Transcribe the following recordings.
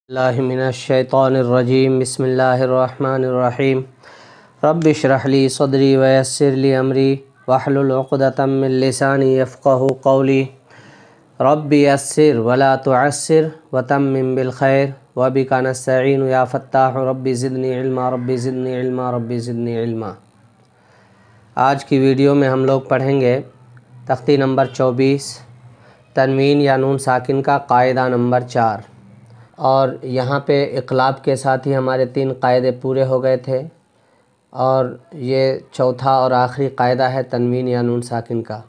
اللہ من الشیطان الرجیم بسم اللہ الرحمن الرحیم رب اشرح لی صدری ویسر لی امری واحلل عقدۃ من لسانی یفقہوا قولی رب یسر ولا تعسر وتمم بالخیر وبک نستعین یا فتاح رب زدنی علما رب زدنی علما رب زدنی علما۔ آج کی ویڈیو میں ہم لوگ پڑھیں گے تختی نمبر 24 تنوین یا نون ساکن کا قاعدہ نمبر 4، اور یہاں پہ اقلاب کے ساتھ ہی ہمارے 3 قاعدے پورے ہو گئے تھے، اور یہ چوتھا اور آخری قاعدہ ہے تنوین یا نون ساکن کا۔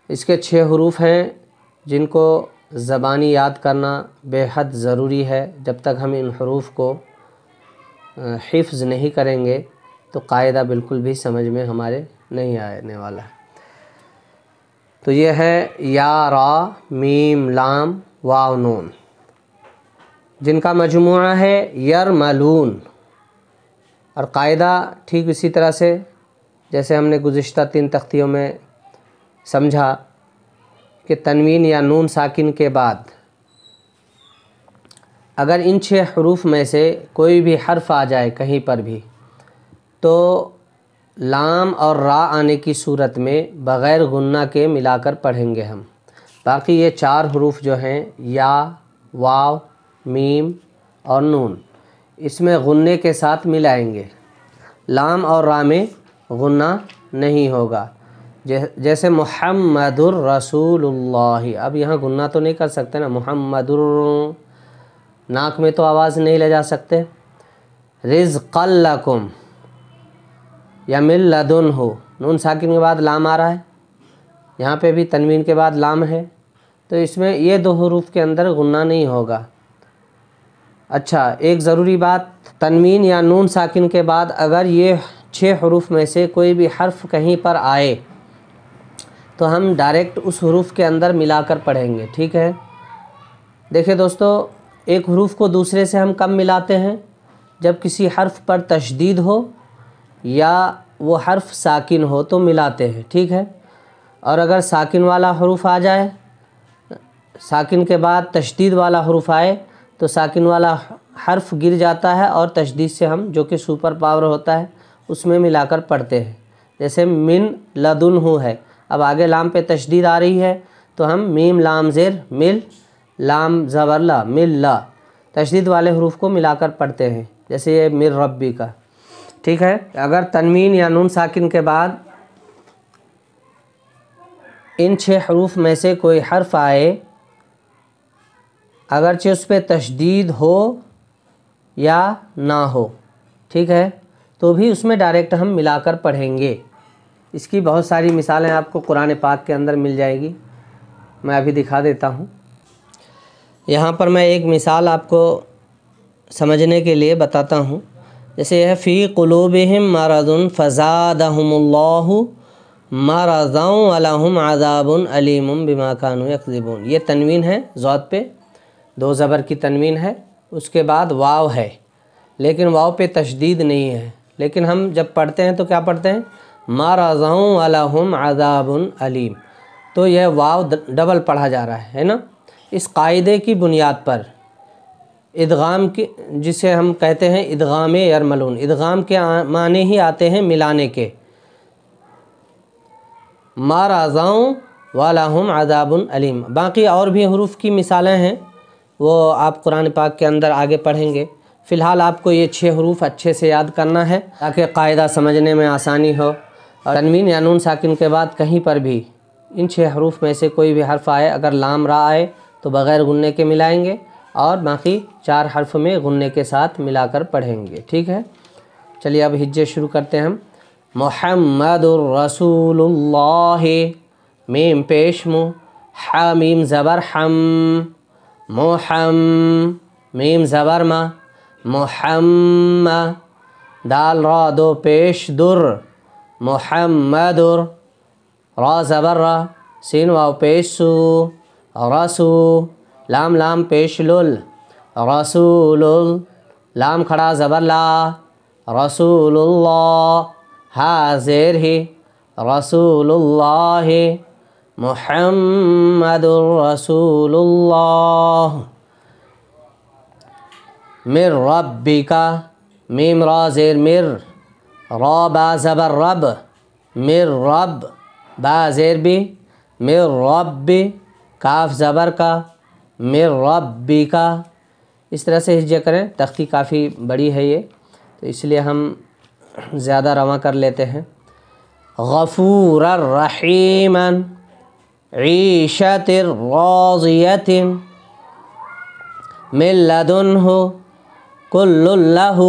اس کے 6 حروف ہیں جن کو زبانی یاد کرنا بے حد ضروری ہے۔ جب تک ہم ان حروف کو حفظ نہیں کریں گے تو قاعدہ بالکل بھی سمجھ میں ہمارے نہیں آنے والا ہے۔ تو یہ ہے یا، را، میم، لام، واو، نون، جن کا مجموعہ ہے یرملون۔ اور قاعدہ ٹھیک اسی طرح سے جیسے ہم نے گزشتہ 3 تختیوں میں سمجھا کہ تنوین یا نون ساکن کے بعد اگر ان 6 حروف میں سے کوئی بھی حرف آ جائے کہیں پر بھی تو لام اور را آنے کی صورت میں بغیر غنہ کے ملا کر پڑھیں گے ہم۔ باقی یہ 4 حروف جو ہیں یا، واو، میم اور نون، اس میں غنے کے ساتھ ملائیں گے۔ لام اور را میں غنہ نہیں ہوگا، جیسے محمد الرسول اللہ۔ اب یہاں غنہ تو نہیں کر سکتے نا، محمد ناک میں تو آواز نہیں لے جا سکتے۔ رزقا لکم یا من لدنہ، نون ساکن کے بعد لام آ رہا ہے، یہاں پہ بھی تنوین کے بعد لام ہے، تو اس میں یہ 2 حروف کے اندر غنہ نہیں ہوگا۔ اچھا، ایک ضروری بات، تنوین یا نون ساکن کے بعد اگر یہ 6 حروف میں سے کوئی بھی حرف کہیں پر آئے تو ہم ڈائریکٹ اس حروف کے اندر ملا کر پڑھیں گے، ٹھیک ہے؟ دیکھیں دوستو، ایک حروف کو دوسرے سے ہم کب ملاتے ہیں؟ جب کسی حرف پر تشدید ہو یا وہ حرف ساکن ہو تو ملاتے ہیں، ٹھیک ہے؟ اور اگر ساکن والا حروف آ جائے، ساکن کے بعد تشدید والا حروف آئے تو ساکن والا حرف گر جاتا ہے اور تشدید سے ہم، جو کہ سپر پاور ہوتا ہے، اس میں ملا کر پڑھتے ہیں۔ جیسے من لدنہ ہے، اب آگے لام پہ تشدید آ رہی ہے تو ہم میم لام زیر مل، لام زبر لا، مل لا، تشدید والے حروف کو ملا کر پڑھتے ہیں، جیسے یہ من ربی کا، ٹھیک ہے؟ اگر تنوین یا نون ساکن کے بعد ان 6 حروف میں سے کوئی حرف آئے، اگرچہ اس پہ تشدید ہو یا نہ ہو، ٹھیک ہے، تو بھی اس میں ڈائریکٹ ہم ملا کر پڑھیں گے۔ اس کی بہت ساری مثالیں آپ کو قرآن پاک کے اندر مل جائے گی، میں ابھی دکھا دیتا ہوں۔ یہاں پر میں ایک مثال آپ کو سمجھنے کے لیے بتاتا ہوں، جیسے یہ فی قلوبہم مرض فزادہم اللہ مرضا ولہم عذاب علیم بما کانوا یکذبون۔ یہ تنوین ہے، ضاد پہ 2 زبر کی تنوین ہے، اس کے بعد واو ہے، لیکن واو پہ تشدید نہیں ہے، لیکن ہم جب پڑھتے ہیں تو کیا پڑھتے ہیں؟ مرضا ولہم عذاب علیم، تو یہ واو ڈبل پڑھا جا رہا ہے نا۔ اس قاعدے کی بنیاد پر ادغام کی، جسے ہم کہتے ہیں ادغام یرملون، ادغام کے معنی ہی آتے ہیں ملانے کے، مرضا ولہم عذاب علیم۔ باقی اور بھی حروف کی مثالیں ہیں، وہ آپ قرآن پاک کے اندر آگے پڑھیں گے۔ فی الحال آپ کو یہ 6 حروف اچھے سے یاد کرنا ہے تاکہ قاعدہ سمجھنے میں آسانی ہو۔ اور تنوین یا نون ساکن کے بعد کہیں پر بھی ان 6 حروف میں سے کوئی بھی حرف آئے، اگر لام را آئے تو بغیر غنے کے ملائیں گے، اور باقی 4 حرف میں غنے کے ساتھ ملا کر پڑھیں گے، ٹھیک ہے؟ چلیے اب ہجے شروع کرتے ہیں ہم۔ محمد الرسول اللہ، میم پیش مو، حامیم زبر حم، محم، میم زبر ما، محمد، دال را 2 پیش در، محمد، را زبر را، سین واو پیش سو، رسو، لام لام پیش لل، رسول، لام کھڑا زبر لا، رسول اللہ، ہا زیر ہی، رسول اللہ، محمد رسول اللہ۔ مر ربکا، میم را زیر مر، را با زبر رب، مر رب، با زیر بی، مر رب، کاف زبر کا، مر ربکا، اس طرح سے ہجے کریں۔ تختی کافی بڑی ہے یہ، تو اس لیے ہم زیادہ رواں کر لیتے ہیں۔ غفور الرحیما، عیشت راضیت، من لدنہ کل لہ،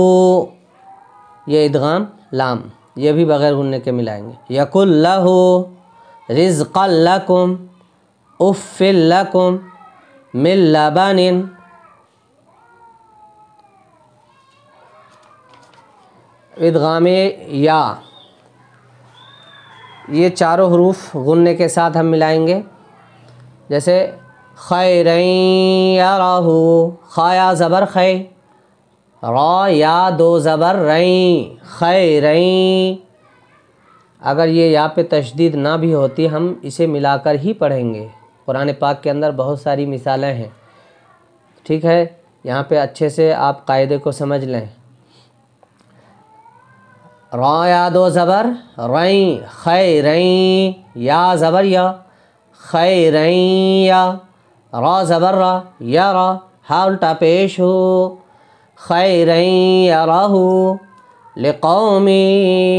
یہ ادغام لام، یہ بھی بغیر غننے کے ملائیں گے۔ یکل لہ رزقا لکم، اف لکم، من لبن، ادغام یا، یہ چاروں حروف غننے کے ساتھ ہم ملائیں گے۔ جیسے خیرن یرہ، خایا زبر خے، را یا دو زبر رین، خیرن، اگر یہ یا پہ تشدید نہ بھی ہوتی ہم اسے ملا کر ہی پڑھیں گے۔ قرآن پاک کے اندر بہت ساری مثالیں ہیں، ٹھیک ہے، یہاں پہ اچھے سے آپ قاعدے کو سمجھ لیں۔ را یا دو زبر رین، خیرین، یا زبر یا، خیرین یا، را زبر را، یا را، ہا الٹا پیش ہو، خیرین یرہ، لقوم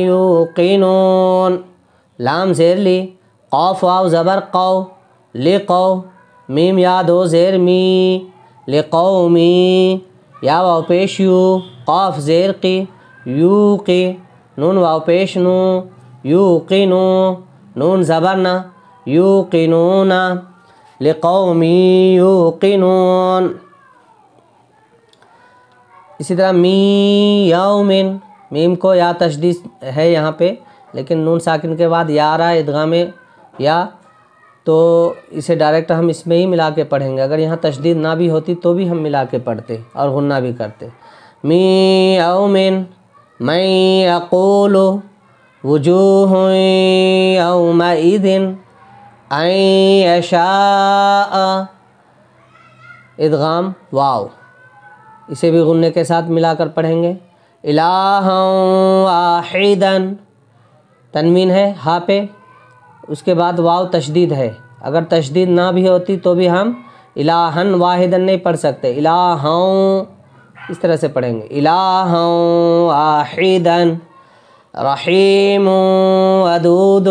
یوقنون، لام زیر لی، قاف واو زبر قو، لقو، میم یا دو زیر می، لقومی، یا واو پیش یو، قاف زیر قی، یوقی، نون واو پیش نو، یوقنو، نون زبر نا، یوقنون، لقوم یوقنون۔ اسی طرح می یومن، میم کو یا تشدید ہے یہاں پہ، لیکن نون ساکن کے بعد یا رہا ادغام یا، تو اسے ڈائریکٹ ہم اس میں ہی ملا کے پڑھیں گے۔ اگر یہاں تشدید نہ بھی ہوتی تو بھی ہم ملا کے پڑھتے اور غنہ بھی کرتے۔ می یومن، من یقول، وجوہ یومئذ، ان یشاء، ادغام واو، اسے بھی غننے کے ساتھ ملا کر پڑھیں گے۔ الہا واحدا، تنوین ہے ہا پہ، اس کے بعد واو تشدید ہے، اگر تشدید نہ بھی ہوتی تو بھی ہم الہن واحدا نہیں پڑھ سکتے، الہوں اس طرح سے پڑھیں گے۔ الہا واحدا، رحیم ودود،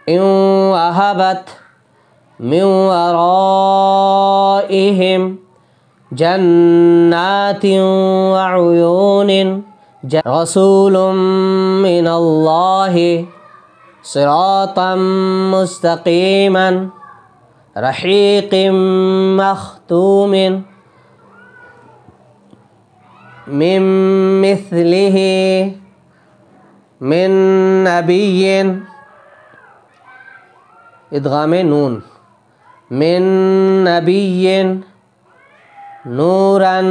ان وہبت من ورائہم جنات وعیون، رسول من اللہ صراطا مستقیما، رحیق مختوم، من مثلہ، من نبی، ادغام نون، من نبی، نوراً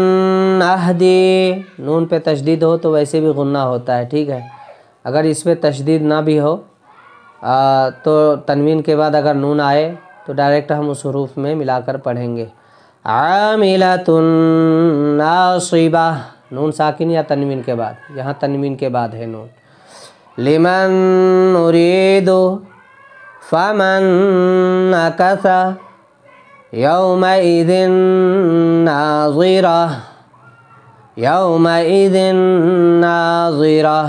نہدی، نون پہ تشدید ہو تو ویسے بھی غنہ ہوتا ہے، ٹھیک ہے، اگر اس پہ تشدید نہ بھی ہو تو تنوین کے بعد اگر نون آئے تو ڈائریکٹ ہم اس حروف میں ملا کر پڑھیں گے۔ عاملۃ ناصبہ، نون ساکن یا تنوین کے بعد، یہاں تنوین کے بعد ہے نون۔ لمن نرید فمن نکث یومئذ ناظرہ، یومئذ ناظرہ،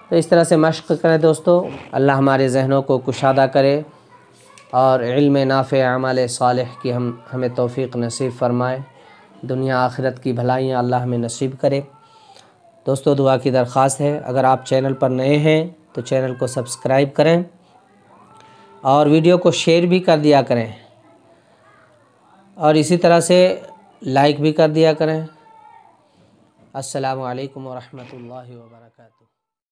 تو اس طرح سے مشق کریں دوستو۔ اللہ ہمارے ذہنوں کو کشادہ کرے اور علم نافع، اعمال صالح کی ہمیں توفیق نصیب فرمائے، دنیا آخرت کی بھلائیاں اللہ ہمیں نصیب کرے۔ دوستو دعا کی درخواست ہے، اگر آپ چینل پر نئے ہیں تو چینل کو سبسکرائب کریں اور ویڈیو کو شیئر بھی کر دیا کریں، اور اسی طرح سے لائک بھی کر دیا کریں۔ السلام علیکم ورحمۃ اللہ وبرکاتہ۔